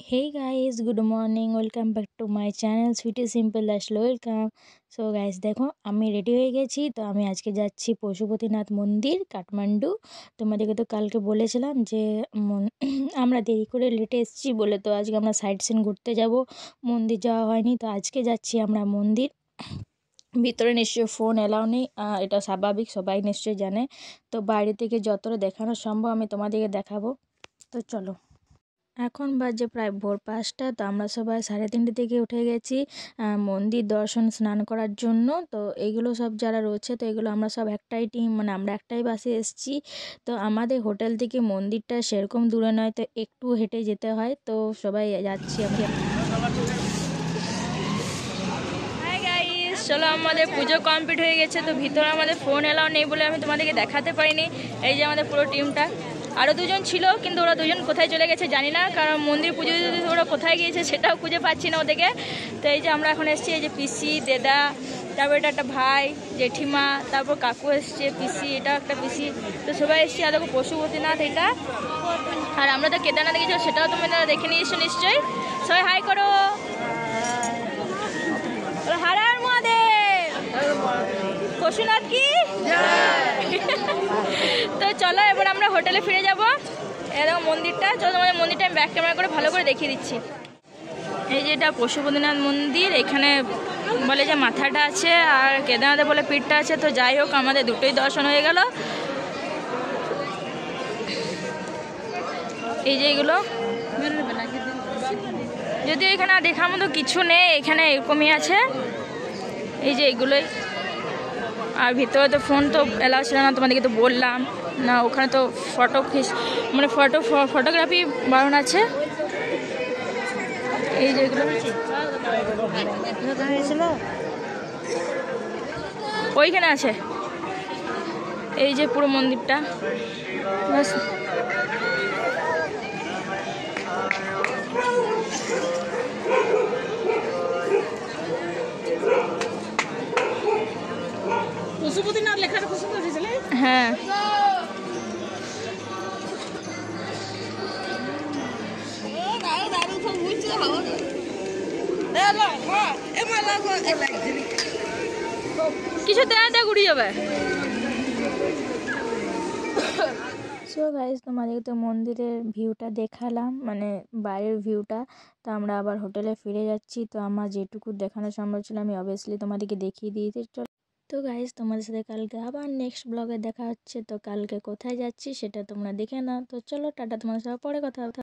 Hey guys, good morning. Welcome back to my channel Sweetie Simple Lash Welcome. So guys দেখো আমি ready হয়ে গেছি। তো আমি আজকে যাচ্ছি পশুপতিনাথ মন্দির কাঠমান্ডু। তোমাদেরকে তো কালকে বলেছিলাম যে আমরা দেরি করে লেটে এসেছি বলে, তো আজকে আমরা সাইট সিন ঘুরতে যাব, মন্দির যাওয়া হয়নি। তো আজকে যাচ্ছি আমরা মন্দির। ভিতরে নিশ্চয়ই ফোন এলাও নেই, এটা স্বাভাবিক, সবাই নিশ্চয়ই জানে। তো বাইরে থেকে যতটা দেখানো সম্ভব আমি তোমাদেরকে দেখাবো। তো চলো। এখন বাজে প্রায় ভোর 5টা। তো আমরা সবাই 3:30 থেকে উঠে গেছি মন্দির দর্শন স্নান করার জন্য। তো এইগুলো সব যারা রয়েছে, তো এগুলো আমরা সব একটাই টিম, মানে আমরা একটাই বাসে এসেছি। তো আমাদের হোটেল থেকে মন্দিরটা সেরকম দূরে নয়, তো একটু হেঁটে যেতে হয়। তো সবাই যাচ্ছি আমরা। হাই গাইস, চলো আমাদের পুজো কমপ্লিট হয়ে গেছে। তো ভিতরে আমাদের ফোন এলাও নেই বলে আমি তোমাদেরকে দেখাতে পারিনি। এই যে আমাদের পুরো টিমটা, আরও দুজন ছিল কিন্তু ওরা দুজন কোথায় চলে গেছে জানি না, কারণ মন্দির পুজো দিতে ওরা কোথায় গিয়েছে সেটাও খুঁজে পাচ্ছি না ওদেরকে। তো এই যে আমরা এখন এসেছি, এই যে পিসি, দেদা, তারপর এটা একটা ভাই, জেঠিমা, তারপর কাকু এসছে, পিসি, এটা একটা পিসি। তো সবাই এসছি। আর দেখো পশুপতিনাথ এটা, আর আমরা তো কেদারনাথ গেছিলাম, সেটাও তোমরা দেখে নিয়েছো নিশ্চয়ই। সবাই হাই করো, হারার মহাদেব, পশুনাথ কি। তো চলো এবার আমরা হোটেলে ফিরে যাবো। এরকম মন্দিরটা, চলো তোমাদের মন্দিরটা আমি ব্যাক ক্যামেরা করে ভালো করে দেখিয়ে দিচ্ছি। এই যে এটা পশুপতিনাথ মন্দির, এখানে বলে যে মাথাটা আছে আর কেদারনাথে বলে পিঠটা আছে। তো যাই হোক, আমাদের দুটোই দর্শন হয়ে গেল। এই যে এগুলো, যদিও এখানে দেখার মতো কিছু নেই, এখানে এরকমই আছে। এই যে এগুলোই। আর ভিতরে তো ফোন তো এলাও ছিল না, তোমাদেরকে তো বললাম না। ওখানে তো মানে ফটোগ্রাফি বারণ আছে। এই যে এগুলো ওইখানে আছে। এই যে পুরো মন্দিরটা, বাস। পশুপতিনাথ লেখাটা পছন্দ হয়েছিল। হ্যাঁ, কিছু দেয় ঘুরে যাবে। সো গাইজ তোমাদের তো মন্দিরের ভিউটা দেখালাম, মানে বাইরের ভিউটা। তো আমরা আবার হোটেলে ফিরে যাচ্ছি। তো আমার যেটুকু দেখানো সম্ভব ছিল আমি অবভিয়াসলি তোমাদেরকে দেখিয়ে দিয়েছি। তো গাইজ তোমাদের সাথে কালকে আবার নেক্সট ব্লগে দেখা হচ্ছে। তো কালকে কোথায় যাচ্ছি সেটা তোমরা দেখে নাও। তো চলো টাটা, তোমাদের সাথে পরে কথা হবে।